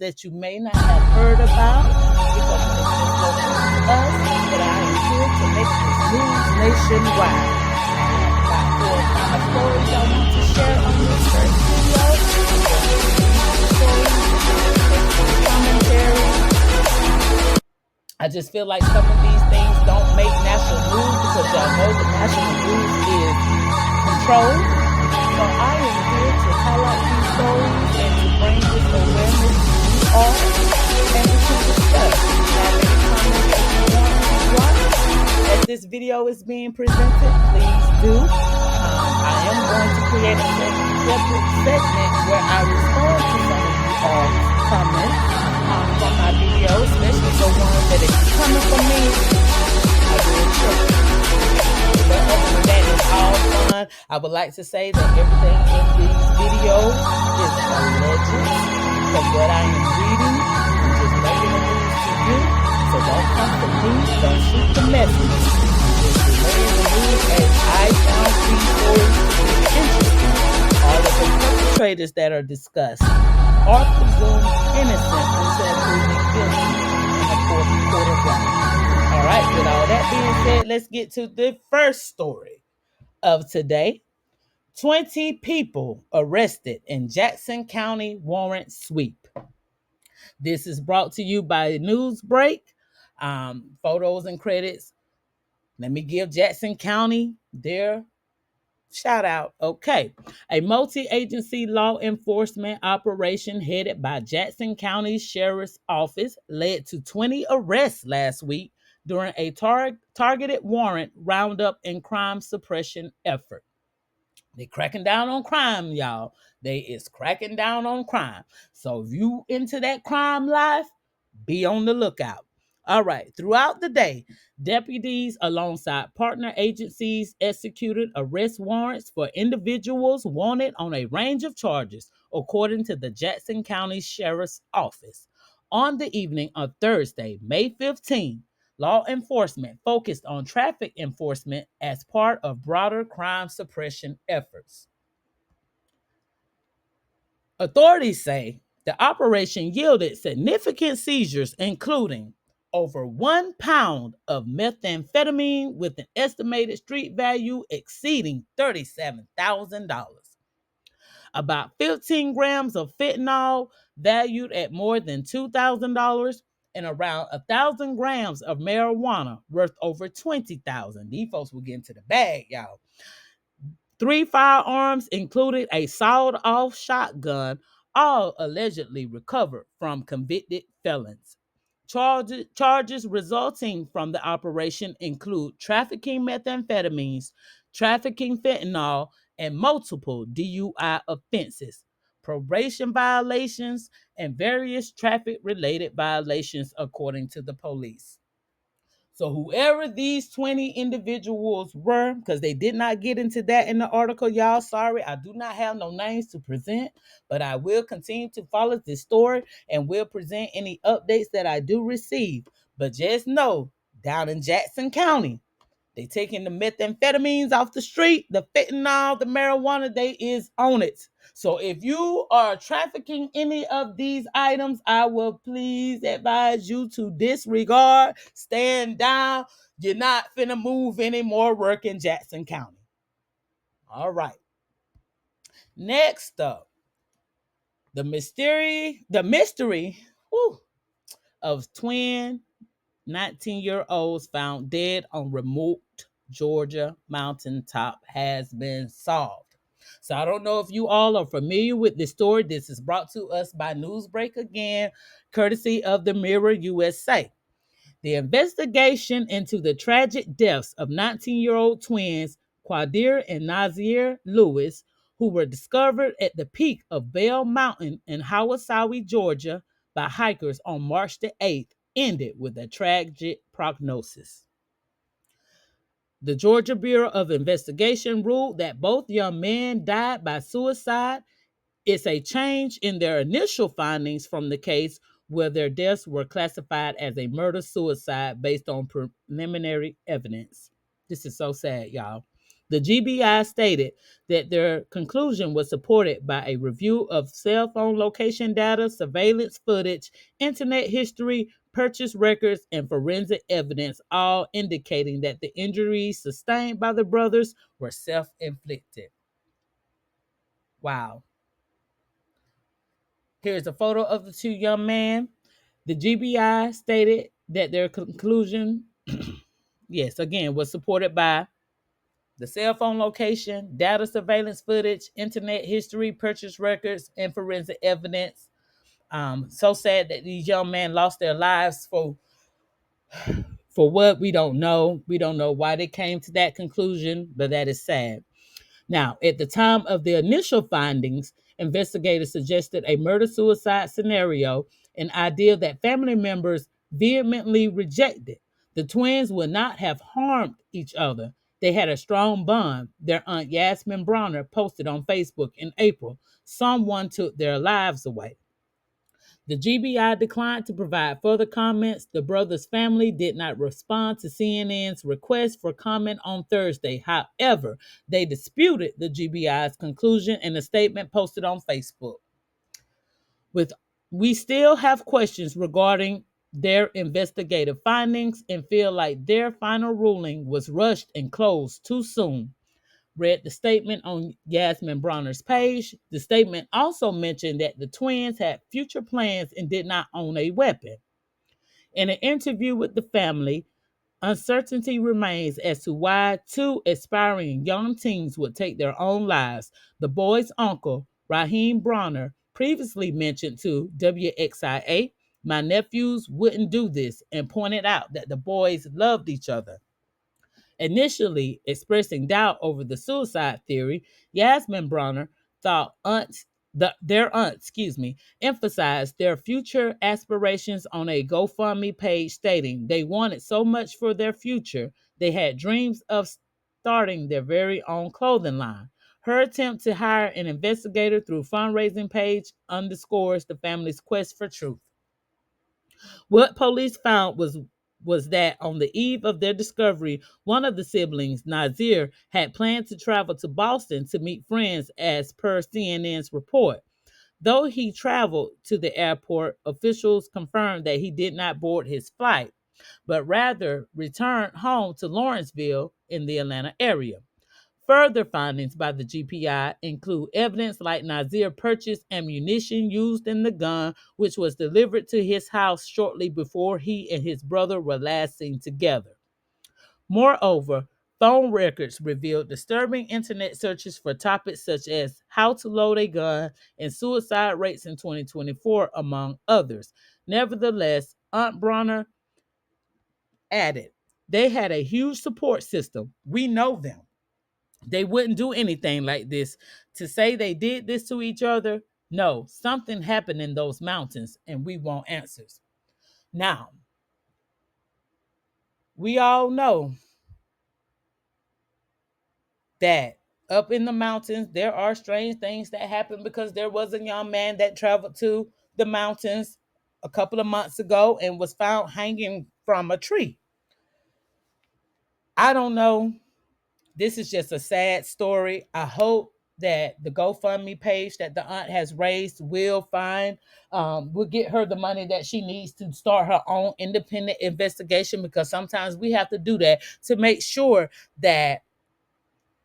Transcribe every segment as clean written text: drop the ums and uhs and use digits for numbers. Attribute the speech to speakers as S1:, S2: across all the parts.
S1: that you may not have heard about because it is just local to us, but I am here to make this news nationwide. I have about 4 or 5 stories I want to share on this first video. Commentary. I just feel like some of these things don't make national news because y'all know the national news is controlled. So I am here to highlight these stories and to bring this awareness to you all and to discuss. If you have any comments that you want to drop as this video is being presented, please do. I am going to create a separate segment where I respond to some of you all's comments from my video, especially the ones that are coming from me. I will check. But other than that, it's all fun. I would like to say that everything in these videos is alleged from what I am reading. I'm just bringing the news to you. So don't come for me. Don't shoot the message. I'm just relaying the news as I found these stories to be interesting. All of the perpetrators that are discussed are presumed innocent until proven guilty in a court of law. All right, with all that being said, let's get to the first story of today. 20 people arrested in Jackson County warrant sweep. This is brought to you by Neswsbreak. Photos and credits. Let me give Jackson County their shout out. Okay. A multi-agency law enforcement operation headed by Jackson County Sheriff's Office led to 20 arrests last week during a targeted warrant roundup and crime suppression effort. They cracking down on crime, y'all. They is cracking down on crime. So if you into that crime life, be on the lookout. All right. Throughout the day, deputies alongside partner agencies executed arrest warrants for individuals wanted on a range of charges, according to the Jackson County Sheriff's Office. On the evening of Thursday, May 15, law enforcement focused on traffic enforcement as part of broader crime suppression efforts. Authorities say the operation yielded significant seizures, including over 1 pound of methamphetamine with an estimated street value exceeding $37,000, about 15 grams of fentanyl valued at more than $2,000, and around 1,000 grams of marijuana worth over $20,000. These folks will get into the bag, y'all. 3 firearms, including a sawed-off shotgun, all allegedly recovered from convicted felons. Charges resulting from the operation include trafficking methamphetamines, trafficking fentanyl, and multiple DUI offenses, probation violations, and various traffic-related violations, according to the police. So whoever these 20 individuals were, because they did not get into that in the article, y'all, sorry, I do not have no names to present, but I will continue to follow this story and will present any updates that I do receive. But just know, down in Jackson County, they taking the methamphetamines off the street, the fentanyl, the marijuana, they is on it. So if you are trafficking any of these items, I will please advise you to disregard, stand down. You're not finna move any more work in Jackson County. All right. Next up, the mystery of twin 19-year-olds found dead on remote Georgia mountaintop has been solved. So I don't know if you all are familiar with this story. This is brought to us by Neswsbreak again, courtesy of the Mirror USA. The investigation into the tragic deaths of 19-year-old twins Quadir and Nazir Lewis, who were discovered at the peak of Bell Mountain in Hawasawi, Georgia, by hikers on March the 8th, ended with a tragic prognosis. The Georgia Bureau of Investigation ruled that both young men died by suicide. It's a change in their initial findings from the case, where their deaths were classified as a murder-suicide based on preliminary evidence. This is so sad, y'all. The GBI stated that their conclusion was supported by a review of cell phone location data, surveillance footage, internet history, purchase records, and forensic evidence, all indicating that the injuries sustained by the brothers were self inflicted. Wow. Here's a photo of the two young men. The GBI stated that their conclusion, yes, again, was supported by the cell phone location, data surveillance footage, internet history, purchase records, and forensic evidence. So sad that these young men lost their lives for what we don't know. We don't know why they came to that conclusion, but that is sad. Now, at the time of the initial findings, investigators suggested a murder suicide scenario, an idea that family members vehemently rejected. The twins would not have harmed each other. They had a strong bond, their aunt Yasmin Bronner posted on Facebook in April. Someone took their lives away. The GBI declined to provide further comments. The brothers' family did not respond to CNN's request for comment on Thursday. However, they disputed the GBI's conclusion in a statement posted on Facebook. With We still have questions regarding their investigative findings and feel like their final ruling was rushed and closed too soon. Read the statement on Yasmin Bronner's page. The statement also mentioned that the twins had future plans and did not own a weapon. In an interview with the family, uncertainty remains as to why two aspiring young teens would take their own lives. The boy's uncle, Raheem Bronner, previously mentioned to WXIA, "My nephews wouldn't do this," and pointed out that the boys loved each other. Initially expressing doubt over the suicide theory, Yasmin Bronner thought their aunt, emphasized their future aspirations on a GoFundMe page, stating they wanted so much for their future. They had dreams of starting their very own clothing line. Her attempt to hire an investigator through fundraising page underscores the family's quest for truth. What police found was that on the eve of their discovery, one of the siblings, Nazir, had planned to travel to Boston to meet friends, as per CNN's report. Though he traveled to the airport, officials confirmed that he did not board his flight, but rather returned home to Lawrenceville in the Atlanta area. Further findings by the GPI include evidence like Nazir purchased ammunition used in the gun, which was delivered to his house shortly before he and his brother were last seen together. Moreover, phone records revealed disturbing internet searches for topics such as how to load a gun and suicide rates in 2024, among others. Nevertheless, Aunt Bronner added, "They had a huge support system. We know them. They wouldn't do anything like this. To say they did this to each other, no, something happened in those mountains and we want answers." Now, we all know that up in the mountains, there are strange things that happen, because there was a young man that traveled to the mountains a couple of months ago and was found hanging from a tree. I don't know. This is just a sad story. I hope that the GoFundMe page that the aunt has raised will get her the money that she needs to start her own independent investigation, because sometimes we have to do that to make sure that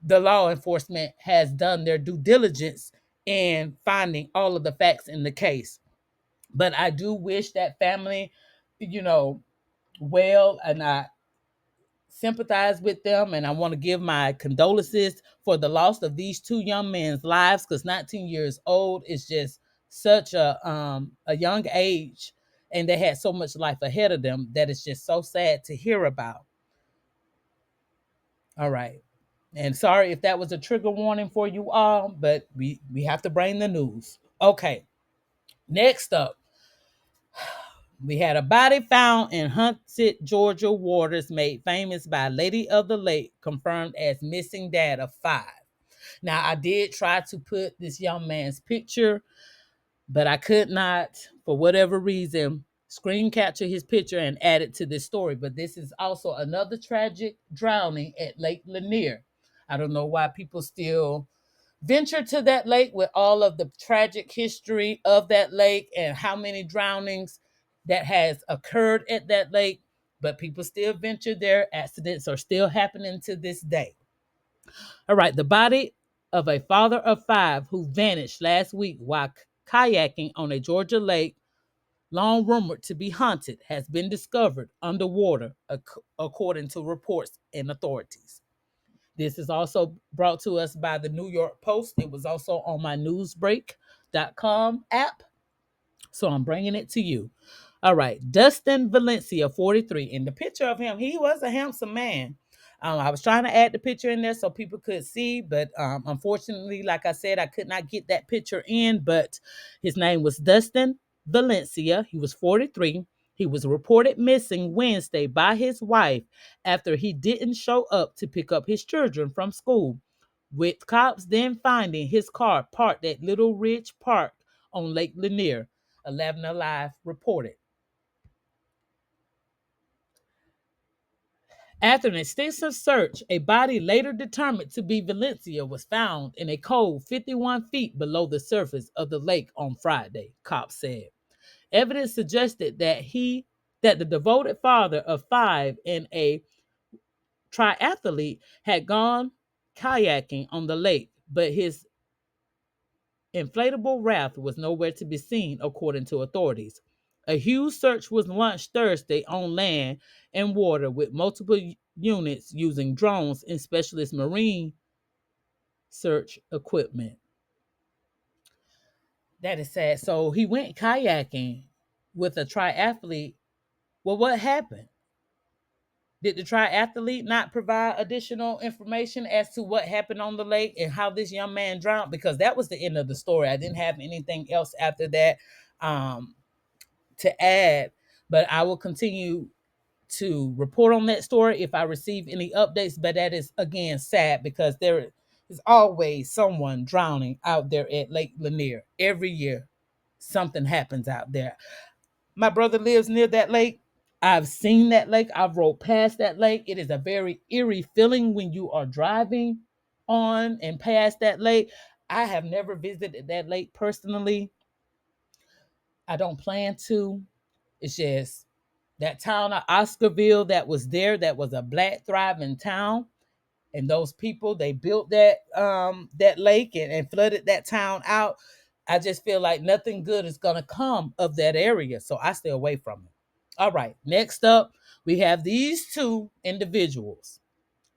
S1: the law enforcement has done their due diligence in finding all of the facts in the case. But I do wish that family, you know, well, and I sympathize with them, and I want to give my condolences for the loss of these two young men's lives, because 19 years old is just such a young age, and they had so much life ahead of them that it's just so sad to hear about. All right. And sorry if that was a trigger warning for you all, but we have to bring the news. Okay. Next up, we had a body found in Hunted, Georgia waters, made famous by Lady of the Lake, confirmed as missing dad of 5. Now, I did try to put this young man's picture, but I could not, for whatever reason, screen capture his picture and add it to this story. But this is also another tragic drowning at Lake Lanier. I don't know why people still venture to that lake with all of the tragic history of that lake and how many drownings that has occurred at that lake, but people still venture there. Accidents are still happening to this day. All right, the body of a father of five who vanished last week while kayaking on a Georgia lake, long rumored to be haunted, has been discovered underwater, according to reports and authorities. This is also brought to us by the New York Post. It was also on my Neswsbreak.com app. So I'm bringing it to you. All right. Dustin Valencia, 43. In the picture of him, he was a handsome man. I was trying to add the picture in there so people could see, but unfortunately, like I said, I could not get that picture in. But his name was Dustin Valencia. He was 43. He was reported missing Wednesday by his wife after he didn't show up to pick up his children from school, with cops then finding his car parked at Little Ridge Park on Lake Lanier. 11 Alive reported. After an extensive search, a body later determined to be Valencia was found in a cove 51 feet below the surface of the lake on Friday, cops said. Evidence suggested that the devoted father of five and a triathlete had gone kayaking on the lake, but his inflatable raft was nowhere to be seen, according to authorities. A huge search was launched Thursday on land and water with multiple units using drones and specialist marine search equipment. That is sad. So he went kayaking with a triathlete. Well, what happened? Did the triathlete not provide additional information as to what happened on the lake and how this young man drowned? Because that was the end of the story. I didn't have anything else after that um, to add, but I will continue to report on that story if I receive any updates. But that is, again, sad because there is always someone drowning out there at Lake Lanier. Every year, something happens out there. My brother lives near that lake. I've seen that lake. I've rode past that lake. It is a very eerie feeling when you are driving on and past that lake. I have never visited that lake personally. I don't plan to. It's just that town of Oscarville that was there, that was a black thriving town. And those people, they built that lake and flooded that town out. I just feel like nothing good is gonna come of that area. So I stay away from it. All right. Next up, we have these two individuals,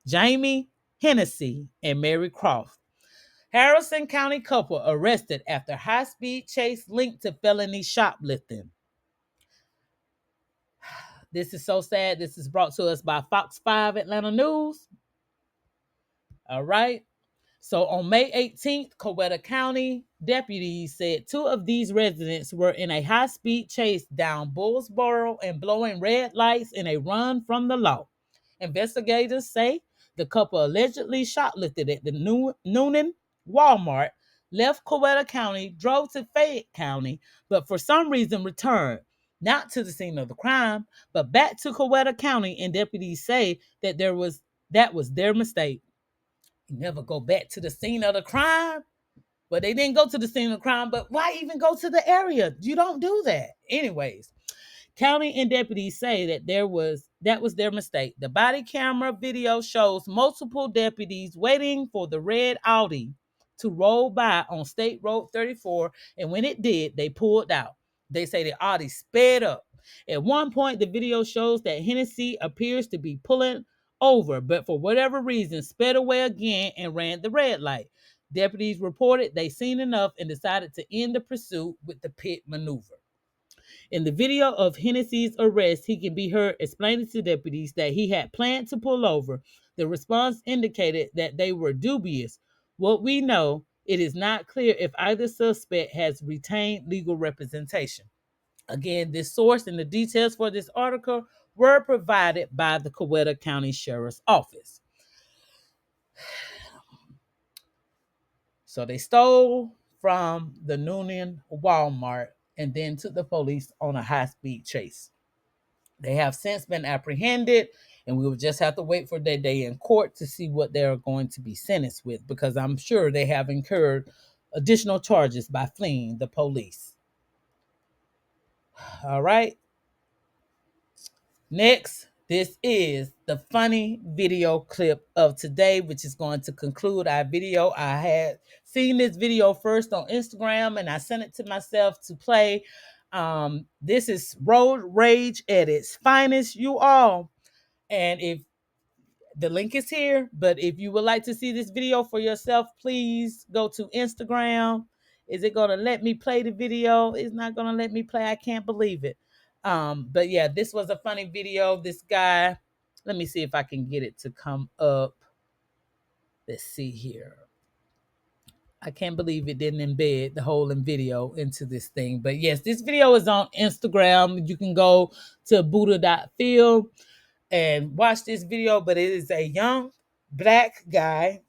S1: Jamie Hennessy and Mary Croft. Harrison County couple arrested after high-speed chase linked to felony shoplifting. This is so sad. This is brought to us by Fox 5 Atlanta News. All right. So on May 18th, Coweta County deputies said two of these residents were in a high-speed chase down Bullsboro and blowing red lights in a run from the law. Investigators say the couple allegedly shoplifted at the Noonan Walmart, left Coweta County, drove to Fayette County, but for some reason returned, not to the scene of the crime, but back to Coweta County, and deputies say that was their mistake. Never go back to the scene of the crime. But they didn't go to the scene of the crime, but why even go to the area? You don't do that. Anyways, county and deputies say that was their mistake. The body camera video shows multiple deputies waiting for the red Audi to roll by on State Road 34, and when it did, they pulled out. They say the Audi sped up. At one point, the video shows that Hennessy appears to be pulling over, but for whatever reason, sped away again and ran the red light. Deputies reported they seen enough and decided to end the pursuit with the pit maneuver. In the video of Hennessy's arrest, he can be heard explaining to deputies that he had planned to pull over. The response indicated that they were dubious. What we know, it is not clear if either suspect has retained legal representation. Again, this source and the details for this article were provided by the Coweta County Sheriff's Office. So they stole from the Noonan Walmart and then took the police on a high-speed chase. They have since been apprehended, and we will just have to wait for their day in court to see what they're going to be sentenced with, because I'm sure they have incurred additional charges by fleeing the police. All right. Next, this is the funny video clip of today, which is going to conclude our video. I had seen this video first on Instagram and I sent it to myself to play. This is road rage at its finest, you all. And if the link is here, but if you would like to see this video for yourself, please go to Instagram. Is it going to let me play the video? It's not going to let me play. I can't believe it. But yeah, this was a funny video. This guy, let me see if I can get it to come up. Let's see here. I can't believe it didn't embed the whole video into this thing. But yes, this video is on Instagram. You can go to buddha.feel and watch this video, but it is a young black guy.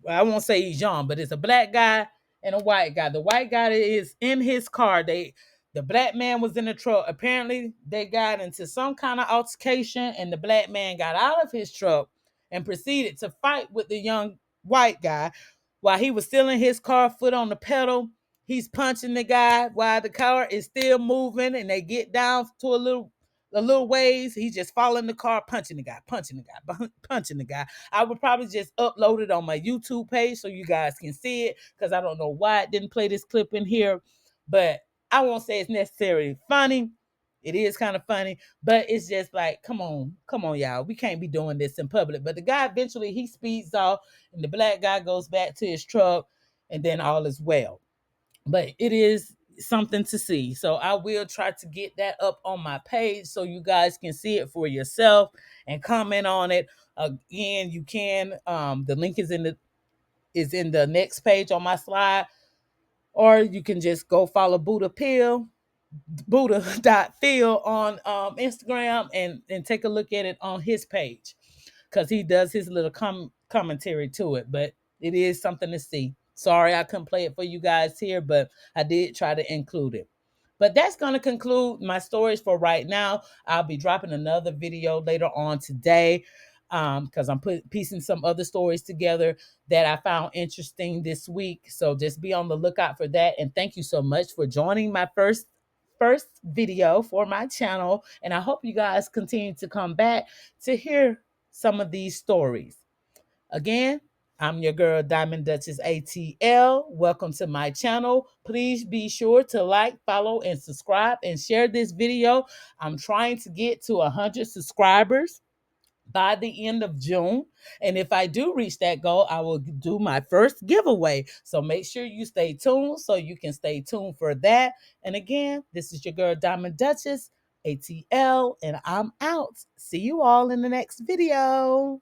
S1: Well, I won't say he's young, but it's a black guy and a white guy. The white guy is in his car. The black man was in the truck. Apparently, they got into some kind of altercation, and the black man got out of his truck and proceeded to fight with the young white guy while he was still in his car, foot on the pedal. He's punching the guy while the car is still moving, and they get down to a little ways. He's just following the car, punching the guy, punching the guy, punching the guy. I would probably just upload it on my YouTube page so you guys can see it, because I don't know why it didn't play this clip in here. But I won't say it's necessarily funny. It is kind of funny, but it's just like, come on, y'all. We can't be doing this in public. But the guy eventually, he speeds off, and the black guy goes back to his truck, and then all is well. But it is something to see. So I will try to get that up on my page so you guys can see it for yourself and comment on it. Again, you can. The link is in the next page on my slide, or you can just go follow Buddha.feel on Instagram and take a look at it on his page, because he does his little commentary to it. But it is something to see. Sorry I couldn't play it for you guys here, but I did try to include it. But that's going to conclude my stories for right now. I'll be dropping another video later on today, because I'm piecing some other stories together that I found interesting this week. So just be on the lookout for that. And thank you so much for joining my first video for my channel. And I hope you guys continue to come back to hear some of these stories. Again, I'm your girl, Diamond Duchess ATL. Welcome to my channel. Please be sure to like, follow, and subscribe, and share this video. I'm trying to get to 100 subscribers by the end of June. And if I do reach that goal, I will do my first giveaway. So make sure you stay tuned so you can stay tuned for that. And again, this is your girl, Diamond Duchess ATL, and I'm out. See you all in the next video.